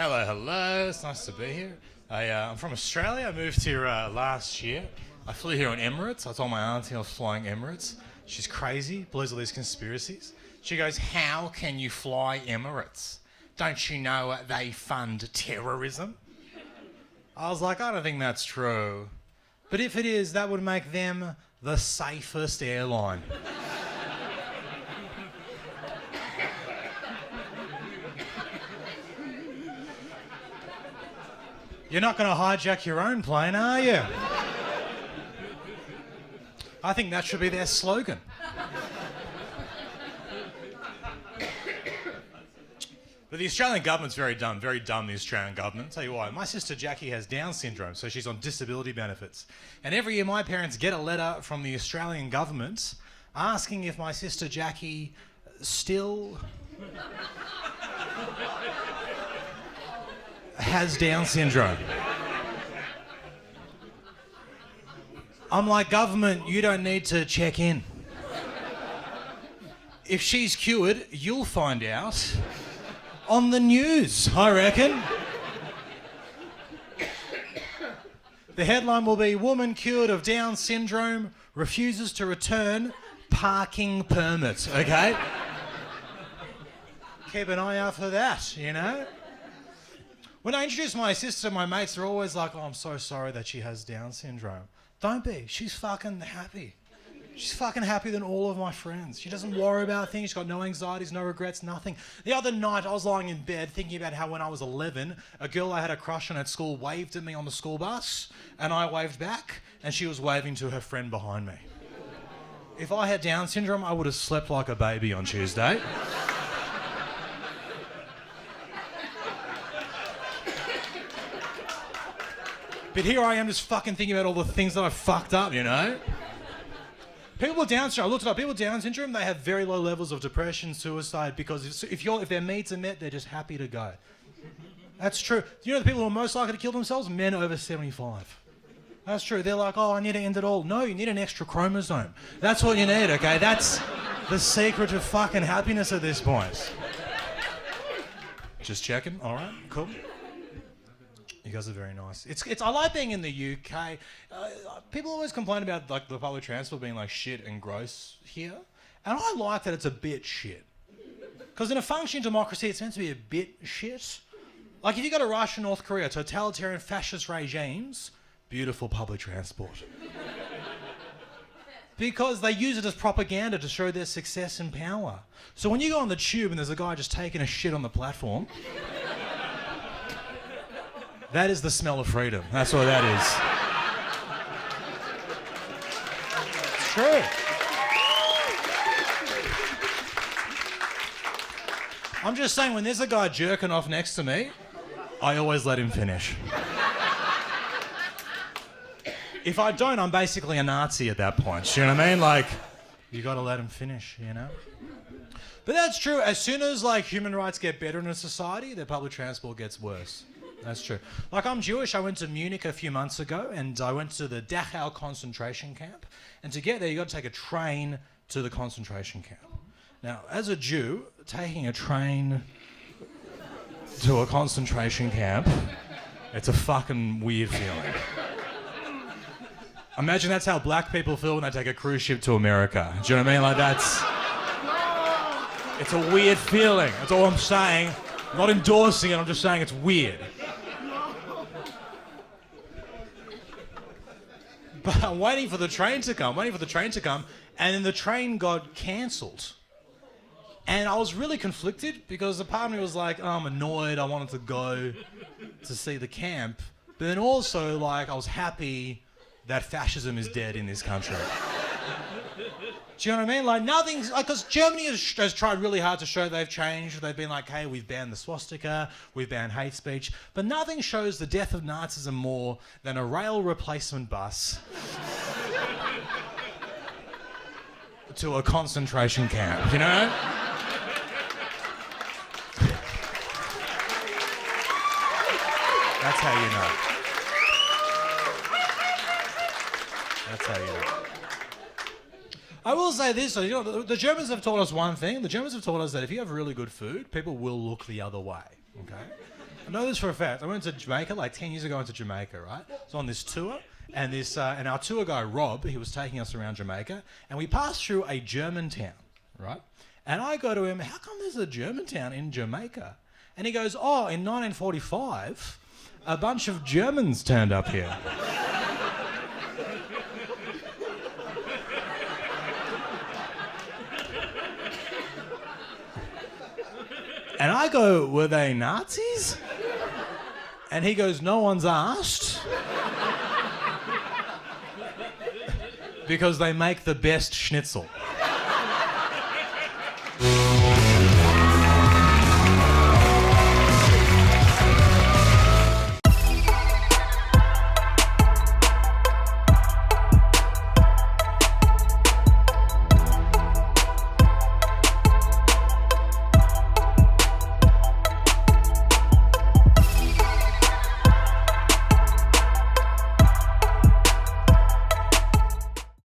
Hello, hello. It's nice to be here. I'm from Australia. I moved here last year. I flew here on Emirates. I told my auntie I was flying Emirates. She's crazy, believes all these conspiracies. She goes, "How can you fly Emirates? Don't you know they fund terrorism?" I was like, "I don't think that's true. But if it is, that would make them the safest airline." You're not going to hijack your own plane, are you? I think that should be their slogan. But the Australian government's very dumb, the Australian government. Tell you why. My sister Jackie has Down syndrome, so she's on disability benefits. And every year my parents get a letter from the Australian government asking if my sister Jackie still has Down syndrome. I'm like, government, you don't need to check in. If she's cured, you'll find out on the news, I reckon. The headline will be, "Woman cured of Down syndrome refuses to return parking permit," okay? Keep an eye out for that, you know? When I introduce my sister, my mates are always like, "Oh, I'm so sorry that she has Down syndrome." Don't be. She's fucking happy. She's fucking happier than all of my friends. She doesn't worry about things. She's got no anxieties, no regrets, nothing. The other night, I was lying in bed thinking about how when I was 11, a girl I had a crush on at school waved at me on the school bus, and I waved back, and she was waving to her friend behind me. If I had Down syndrome, I would have slept like a baby on Tuesday. But here I am just fucking thinking about all the things that I fucked up, you know? People with Down syndrome, I looked it up, people with Down syndrome, they have very low levels of depression, suicide, because if their needs are met, they're just happy to go. That's true. You know the people who are most likely to kill themselves? Men over 75. That's true. They're like, "Oh, I need to end it all." No, you need an extra chromosome. That's what you need, okay? That's the secret of fucking happiness at this point. Just checking. All right, cool. You guys are very nice. I like being in the UK. People always complain about like the public transport being like shit and gross here, and I like that it's a bit shit. Because in a functioning democracy, it's meant to be a bit shit. Like if you go to Russia, North Korea, totalitarian fascist regimes, beautiful public transport. Because they use it as propaganda to show their success and power. So when you go on the tube and there's a guy just taking a shit on the platform, that is the smell of freedom. That's what that is. It's true. I'm just saying, when there's a guy jerking off next to me, I always let him finish. If I don't, I'm basically a Nazi at that point. You know what I mean? Like, you gotta let him finish, you know? But that's true. As soon as like human rights get better in a society, the public transport gets worse. That's true. Like, I'm Jewish. I went to Munich a few months ago, and I went to the Dachau concentration camp. And to get there, you got to take a train to the concentration camp. Now, as a Jew, taking a train to a concentration camp, it's a fucking weird feeling. Imagine that's how black people feel when they take a cruise ship to America. Do you know what I mean? Like, it's a weird feeling. That's all I'm saying. I'm not endorsing it, I'm just saying it's weird. But I'm waiting for the train to come, and then the train got cancelled. And I was really conflicted because a part of me was like, "Oh, I'm annoyed, I wanted to go to see the camp." But then also, like, I was happy that fascism is dead in this country. Do you know what I mean? Like, nothing's... Because Germany has tried really hard to show they've changed. They've been like, "Hey, we've banned the swastika, we've banned hate speech." But nothing shows the death of Nazism more than a rail replacement bus to a concentration camp, you know? That's how you know. That's how you know. I will say this, you know, the Germans have taught us one thing. The Germans have taught us that if you have really good food, people will look the other way, okay? I know this for a fact. I went to Jamaica like 10 years ago. I went to Jamaica, right? I was on this tour, and and our tour guy Rob, he was taking us around Jamaica, and we passed through a German town, right? And I go to him, how come there's a German town in Jamaica? And he goes, oh, in 1945, a bunch of Germans turned up here. And I go, were they Nazis? And he goes, no one's asked. Because they make the best schnitzel.